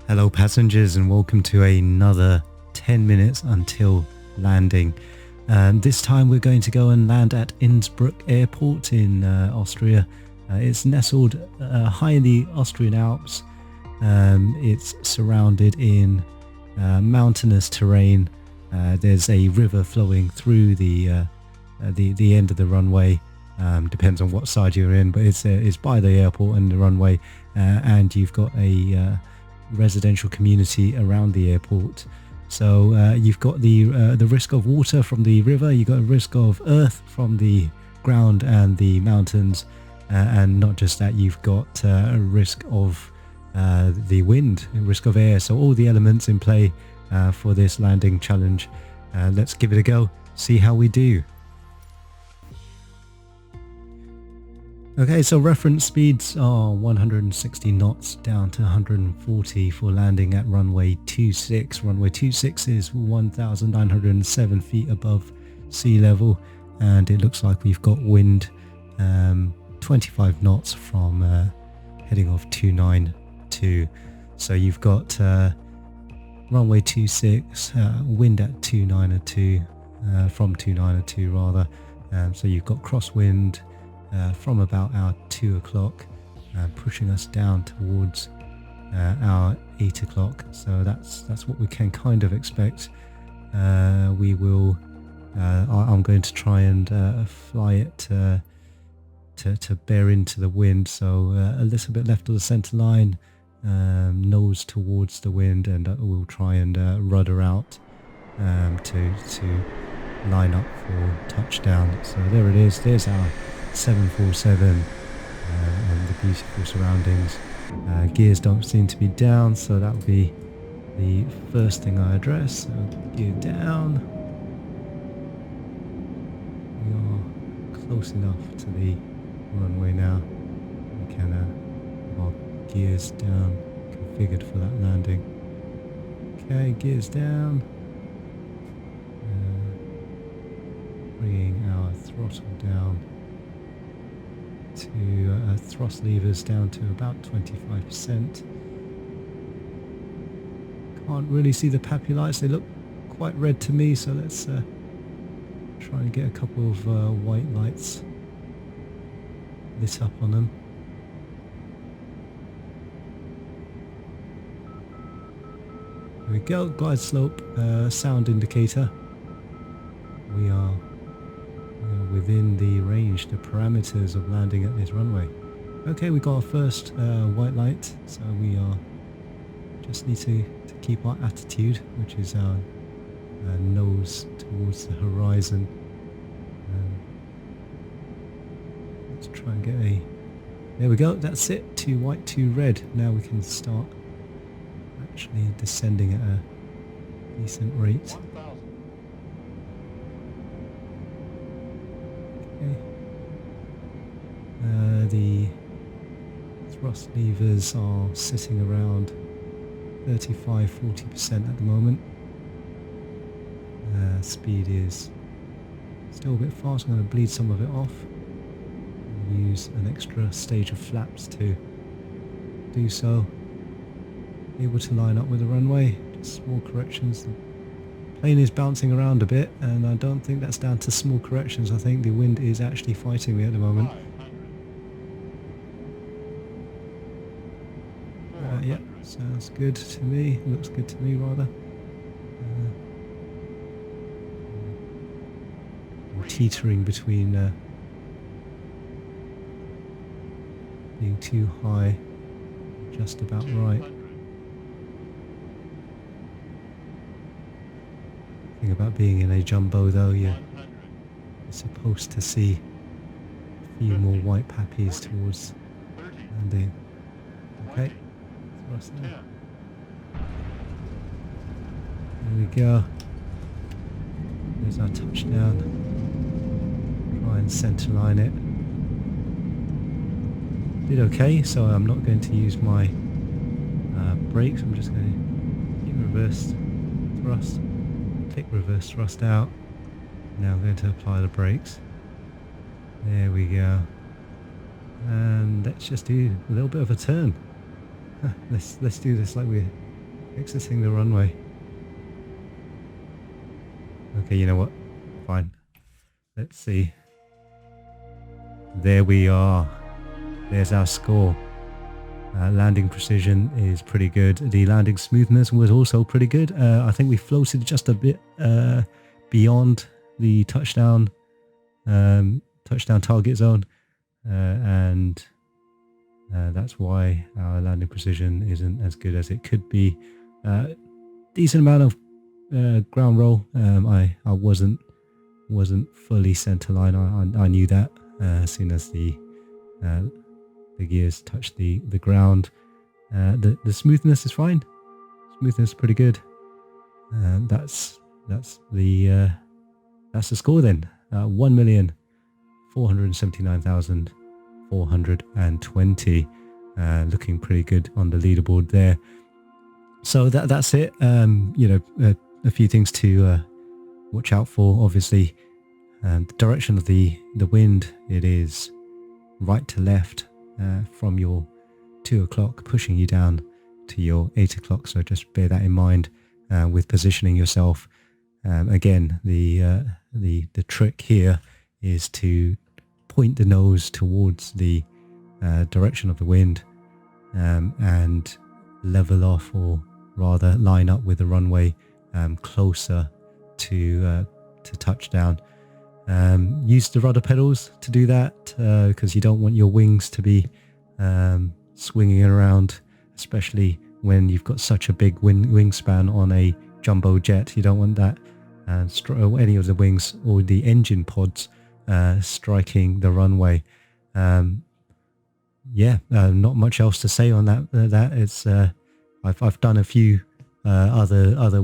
Hello passengers and welcome to another 10 minutes until landing. This time we're going to go and land at Innsbruck airport in Austria. It's nestled high in the Austrian Alps. It's surrounded in mountainous terrain. There's a river flowing through the end of the runway. Depends on what side you're in, but it's by the airport and the runway, and you've got a residential community around the airport. So you've got the risk of water from the river, you've got a risk of earth from the ground and the mountains, and not just that, you've got a risk of the wind, a risk of air. So all the elements in play for this landing challenge. Let's give it a go, see how we do. Okay, so reference speeds are 160 knots down to 140 for landing at runway 26. Runway 26 is 1,907 feet above sea level, and it looks like we've got wind 25 knots from heading off 292. So you've got runway 26, wind at 292, from 292 rather. So you've got crosswind from about our 2 o'clock, pushing us down towards our 8 o'clock. So that's what we can kind of expect. We will. I'm going to try and fly it to bear into the wind. So a little bit left of the center line, nose towards the wind, and we'll try and rudder out to line up for touchdown. So there it is. There's our 747 and the beautiful surroundings. Gears don't seem to be down, so that will be the first thing I address. So gear down. We are close enough to the runway now. We can have our gears down, configured for that landing. Okay, gears down. Bringing our throttle down to thrust levers down to about 25%. Can't really see the PAPI lights, they look quite red to me, so let's try and get a couple of white lights lit up on them. There we go, glide slope sound indicator. We are within the range, the parameters of landing at this runway. Okay, we got our first white light, so we are just need to keep our attitude, which is our nose towards the horizon. Let's try and get a, there we go, that's it, 2 white, 2 red. Now we can start actually descending at a decent rate. The thrust levers are sitting around 35-40% at the moment. Speed is still a bit fast. I'm going to bleed some of it off and use an extra stage of flaps to do so. Able to line up with the runway, just small corrections. The plane is bouncing around a bit, and I don't think that's down to small corrections. I think the wind is actually fighting me at the moment. Yeah, sounds good to me. Looks good to me, rather. I'm teetering between being too high, just about right. The thing about being in a jumbo, though, you're supposed to see a few more white pappies towards landing. Okay. There we go. There's our touchdown. Try and centre line it. Did okay, so I'm not going to use my brakes. I'm just going to hit reverse thrust, click reverse thrust out. Now I'm going to apply the brakes. There we go. And let's just do a little bit of a turn. Let's do this like we're Exiting the runway. Okay, you know what? Fine. Let's see. There we are. There's our score. Landing precision is pretty good. The landing smoothness was also pretty good. I think we floated just a bit beyond the touchdown target zone, and that's why our landing precision isn't as good as it could be. Decent amount of ground roll. I wasn't fully center line. I knew that as soon as the gears touch the ground. The smoothness is fine. Smoothness is pretty good. That's the score then. 1,479,420. Looking pretty good on the leaderboard there. So that's it. A few things to watch out for. Obviously, the direction of the wind, it is right to left from your 2 o'clock, pushing you down to your 8 o'clock. So just bear that in mind with positioning yourself. Again, the trick here is to point the nose towards the direction of the wind and level off, or rather line up with the runway closer to touchdown. Use the rudder pedals to do that because you don't want your wings to be swinging around, especially when you've got such a big wingspan on a jumbo jet. You don't want that any of the wings or the engine pods striking the runway. Not much else to say on that. It's I've done a few other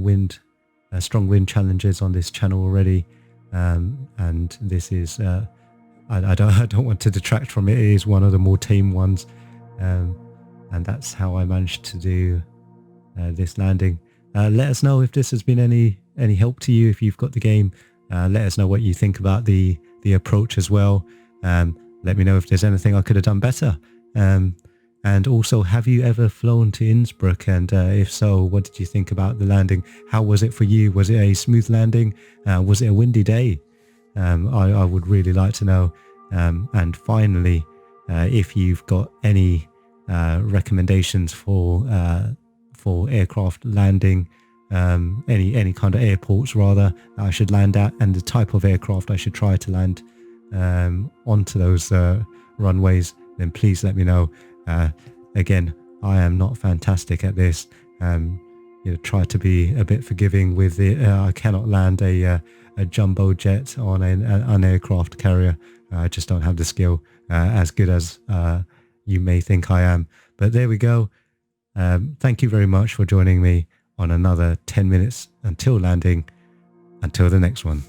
strong wind challenges on this channel already. And this is I don't want to detract from it. It is one of the more tame ones, and that's how I managed to do this landing. Let us know if this has been any help to you. If you've got the game, let us know what you think about the approach as well. Let me know if there's anything I could have done better. And also, have you ever flown to Innsbruck? And if so, what did you think about the landing? How was it for you? Was it a smooth landing? Was it a windy day? I would really like to know. And finally, if you've got any recommendations for aircraft landing, any kind of airports rather I should land at, and the type of aircraft I should try to land onto those runways, then please let me know. Again, I am not fantastic at this. Try to be a bit forgiving with it. I cannot land a jumbo jet on an aircraft carrier. I just don't have the skill as good as you may think I am. But there we go. Thank you very much for joining me on another 10 minutes until landing. Until the next one.